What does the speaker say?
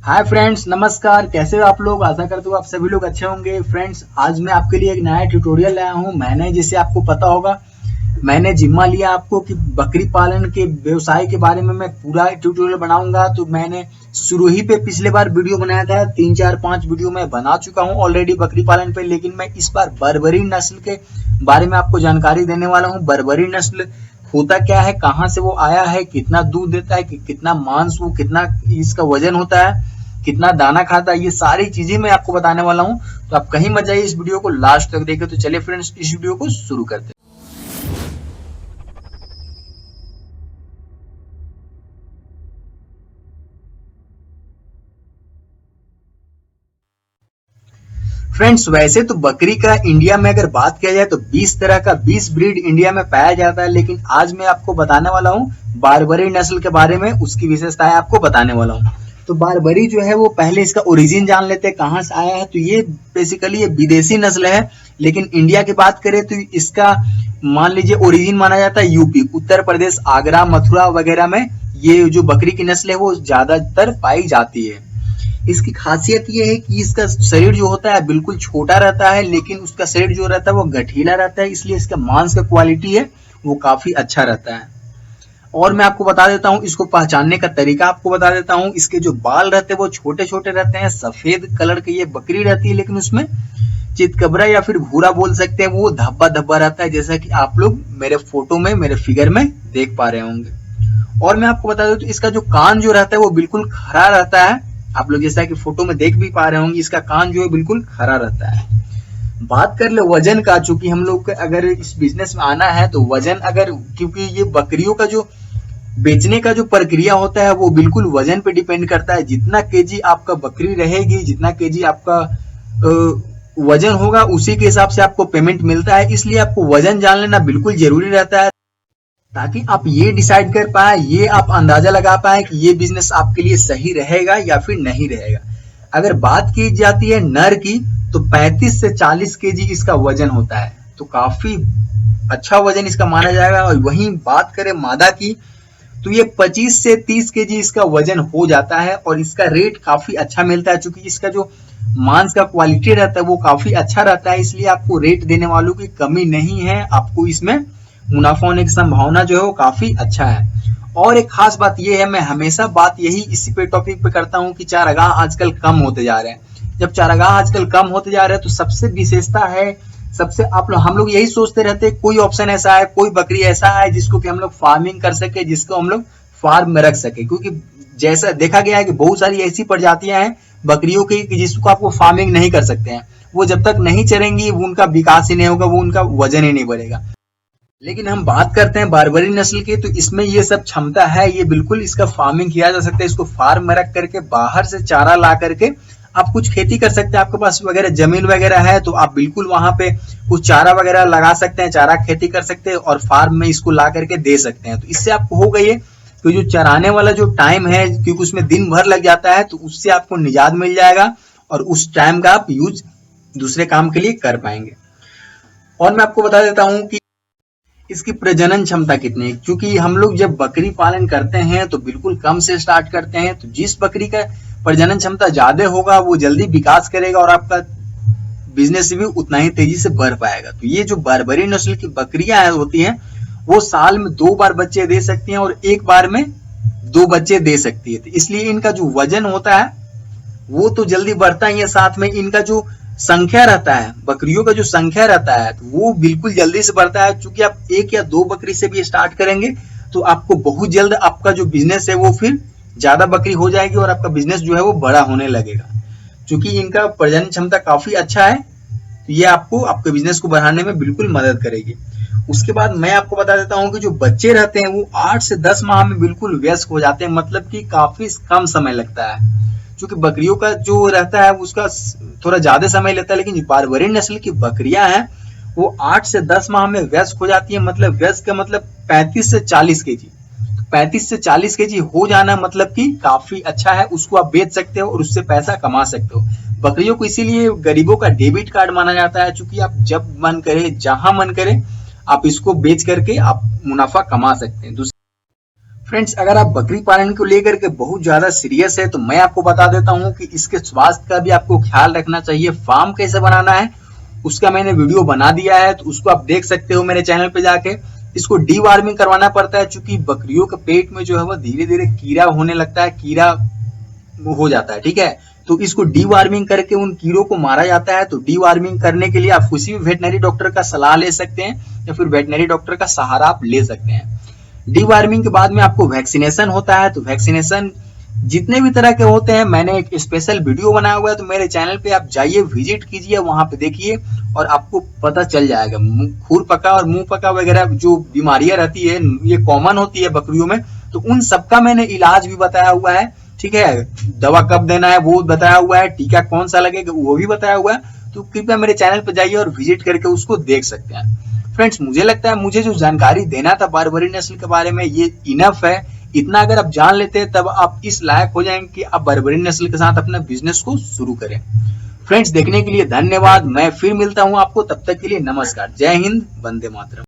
Hi friends, नमस्कार। कैसे हो आप लोग? आशा करता हूँ आप सभी लोग अच्छे होंगे। फ्रेंड्स, आज मैं आपके लिए एक नया ट्यूटोरियल लाया हूँ। मैंने, जैसे आपको पता होगा, मैंने जिम्मा लिया आपको कि बकरी पालन के व्यवसाय के बारे में मैं पूरा ट्यूटोरियल बनाऊंगा। तो मैंने शुरू ही पे पिछले बार वीडियो बनाया था, 3 4 5 वीडियो मैं बना चुका हूँ ऑलरेडी बकरी पालन पे। लेकिन मैं इस बार बर्बरी नस्ल के बारे में आपको जानकारी देने वाला हूँ। बर्बरी नस्ल होता क्या है, कहाँ से वो आया है, कितना दूध देता है, कितना मांस, वो कितना इसका वजन होता है, कितना दाना खाता है, ये सारी चीजें मैं आपको बताने वाला हूँ। तो आप कहीं मत जाइए, इस वीडियो को लास्ट तक देखें। तो चलिए फ्रेंड्स, इस वीडियो को शुरू करते हैं। फ्रेंड्स, वैसे तो बकरी का इंडिया में अगर बात किया जाए तो 20 तरह का 20 ब्रीड इंडिया में पाया जाता है। लेकिन आज मैं आपको बताने वाला हूँ बारबरी नस्ल के बारे में, उसकी विशेषताएं आपको बताने वाला हूँ। तो बारबरी जो है वो, पहले इसका ओरिजिन जान लेते हैं, कहाँ से आया है। तो ये बेसिकली ये विदेशी नस्ल है। लेकिन इंडिया की बात करें तो इसका मान लीजिए ओरिजिन माना जाता है यूपी, उत्तर प्रदेश, आगरा, मथुरा वगैरह में ये जो बकरी की नस्ल है वो ज्यादातर पाई जाती है। इसकी खासियत ये है कि इसका शरीर जो होता है बिल्कुल छोटा रहता है, लेकिन उसका शरीर जो रहता है वो गठीला रहता है, इसलिए इसका मांस का क्वालिटी है वो काफी अच्छा रहता है। और मैं आपको बता देता हूँ, इसको पहचानने का तरीका आपको बता देता हूँ। इसके जो बाल रहते हैं वो छोटे छोटे रहते हैं, सफेद कलर की ये बकरी रहती है, लेकिन उसमें चितकबरा या फिर भूरा बोल सकते हैं, वो धब्बा धब्बा रहता है, जैसा कि आप लोग मेरे फोटो में, मेरे फिगर में देख पा रहे होंगे। और मैं आपको बता दूं तो इसका जो कान जो रहता है वो बिल्कुल खड़ा रहता है। आप लोग जैसा कि फोटो में देख भी पा रहे होंगे, इसका कान जो है बिल्कुल खड़ा रहता है। बात कर ले वजन का, चूंकि हम लोग अगर इस बिजनेस में आना है तो वजन, अगर, क्योंकि ये बकरियों का जो बेचने का जो प्रक्रिया होता है वो बिल्कुल वजन पे डिपेंड करता है। जितना केजी आपका बकरी रहेगी, जितना केजी आपका वजन होगा, उसी के हिसाब से आपको पेमेंट मिलता है। इसलिए आपको वजन जान लेना बिल्कुल जरूरी रहता है, ताकि आप ये डिसाइड कर पाए, ये आप अंदाजा लगा पाए कि ये बिजनेस आपके लिए सही रहेगा या फिर नहीं रहेगा। अगर बात की जाती है नर की, तो 35 से 40 केजी इसका वजन होता है, तो काफी अच्छा वजन इसका माना जाएगा। और वहीं बात करें मादा की, तो ये 25 से 30 केजी इसका वजन हो जाता है, और इसका रेट काफी अच्छा मिलता है। चूंकि इसका जो मांस का क्वालिटी रहता है वो काफी अच्छा रहता है, इसलिए आपको रेट देने वालों की कमी नहीं है। आपको इसमें मुनाफा होने की संभावना जो है वो काफी अच्छा है। और एक खास बात ये है, मैं हमेशा बात यही इसी पे टॉपिक पे करता हूँ कि चारागाह आजकल कम होते जा रहे हैं। जब चारागाह आजकल कम होते जा रहे हैं तो सबसे विशेषता है, सबसे हम लोग यही सोचते रहते हैं कोई ऑप्शन ऐसा है, कोई बकरी ऐसा है जिसको कि हम लोग फार्मिंग कर सके, जिसको हम लोग फार्म में रख सके। क्योंकि जैसा देखा गया है कि बहुत सारी ऐसी प्रजातियां हैं बकरियों की कि जिसको आपको फार्मिंग नहीं कर सकते हैं। वो जब तक नहीं चरेंगी वो उनका विकास ही नहीं होगा, वो उनका वजन ही नहीं बढ़ेगा। लेकिन हम बात करते हैं बारबरी नस्ल की, तो इसमें ये सब क्षमता है, ये बिल्कुल इसका फार्मिंग किया जा सकता है। इसको फार्म में रख करके बाहर से चारा ला करके आप कुछ खेती कर सकते हैं। आपके पास वगैरह जमीन वगैरह है तो आप बिल्कुल वहां पे कुछ चारा वगैरह लगा सकते हैं, चारा खेती कर सकते हैं और फार्म में इसको ला करके दे सकते हैं। तो इससे आपको हो गई है तो जो चराने वाला जो टाइम है, क्योंकि उसमें दिन भर लग जाता है, तो उससे आपको निजात मिल जाएगा और उस टाइम का आप यूज दूसरे काम के लिए कर पाएंगे। और मैं आपको बता देता हूँ कि इसकी प्रजनन क्षमता कितनी है। क्योंकि हम लोग जब बकरी पालन करते हैं तो बिल्कुल कम से स्टार्ट करते हैं, तो जिस बकरी का प्रजनन क्षमता ज्यादा होगा वो जल्दी विकास करेगा और आपका बिजनेस भी उतना ही तेजी से बढ़ पाएगा। तो ये जो बारबरी नस्ल की बकरियां होती हैं वो साल में 2 बार बच्चे दे सकती हैं और एक बार में 2 बच्चे दे सकती है। तो इसलिए इनका जो वजन होता है वो तो जल्दी बढ़ता ही है, साथ में इनका जो संख्या रहता है, बकरियों का जो संख्या रहता है, तो वो बिल्कुल जल्दी से बढ़ता है। क्योंकि आप 1 या 2 बकरी से भी स्टार्ट करेंगे तो आपको बहुत जल्द आपका जो बिजनेस है वो फिर ज्यादा बकरी हो जाएगी और आपका बिजनेस जो है वो बड़ा होने लगेगा। क्योंकि इनका प्रजनन क्षमता काफी अच्छा है, तो ये आपको आपके बिजनेस को बढ़ाने में बिल्कुल मदद करेगी। उसके बाद मैं आपको बता देता हूँ कि जो बच्चे रहते हैं वो 8 से 10 माह में बिल्कुल वयस्क हो जाते हैं, मतलब कि काफी कम समय लगता है। क्योंकि बकरियों का जो रहता है उसका थोड़ा ज्यादा समय लेता है, लेकिन जो बारबरी नस्ल की बकरियां हैं वो 8 से 10 माह में वयस्क हो जाती है। मतलब वयस्क का मतलब 35 से 40 केजी। 35 से 40 केजी हो जाना मतलब कि काफी अच्छा है, उसको आप बेच सकते हो और उससे पैसा कमा सकते हो। बकरियों को इसीलिए गरीबों का डेबिट कार्ड माना जाता है, क्योंकि आप जब मन करे, जहां मन करे, आप इसको बेच करके आप मुनाफा कमा सकते हैं। फ्रेंड्स, अगर आप बकरी पालन को लेकर के बहुत ज्यादा सीरियस है तो मैं आपको बता देता हूँ कि इसके स्वास्थ्य का भी आपको ख्याल रखना चाहिए। फार्म कैसे बनाना है उसका मैंने वीडियो बना दिया है, तो उसको आप देख सकते हो मेरे चैनल पे जाके। इसको डीवार्मिंग करवाना पड़ता है, चूंकि बकरियों के पेट में जो है वो धीरे धीरे कीड़ा होने लगता है, कीड़ा हो जाता है, ठीक है। तो इसको डीवार्मिंग करके उन कीड़ों को मारा जाता है। तो डीवार्मिंग करने के लिए आप किसी भी वेटनरी डॉक्टर का सलाह ले सकते हैं या फिर वेटनरी डॉक्टर का सहारा आप ले सकते हैं। डीवार्मिंग के बाद में आपको वैक्सीनेशन होता है। तो वैक्सीनेशन जितने भी तरह के होते हैं मैंने एक स्पेशल वीडियो बनाया हुआ है, तो मेरे चैनल पे आप जाइए, विजिट कीजिए, वहां पे देखिए और आपको पता चल जाएगा। खुर पका और मुंह पका वगैरह जो बीमारियां रहती है ये कॉमन होती है बकरियों में, तो उन सबका मैंने इलाज भी बताया हुआ है, ठीक है। दवा कब देना है वो बताया हुआ है, टीका कौन सा लगेगा वो भी बताया हुआ है। तो कृपया मेरे चैनल पर जाइए और विजिट करके उसको देख सकते हैं। फ्रेंड्स, मुझे लगता है मुझे जो जानकारी देना था बारबरी नस्ल के बारे में ये इनफ है। इतना अगर आप जान लेते हैं तब आप इस लायक हो जाएंगे कि आप बारबरी नस्ल के साथ अपना बिजनेस को शुरू करें। फ्रेंड्स, देखने के लिए धन्यवाद। मैं फिर मिलता हूं आपको, तब तक के लिए नमस्कार। जय हिंद, वंदे मातरम।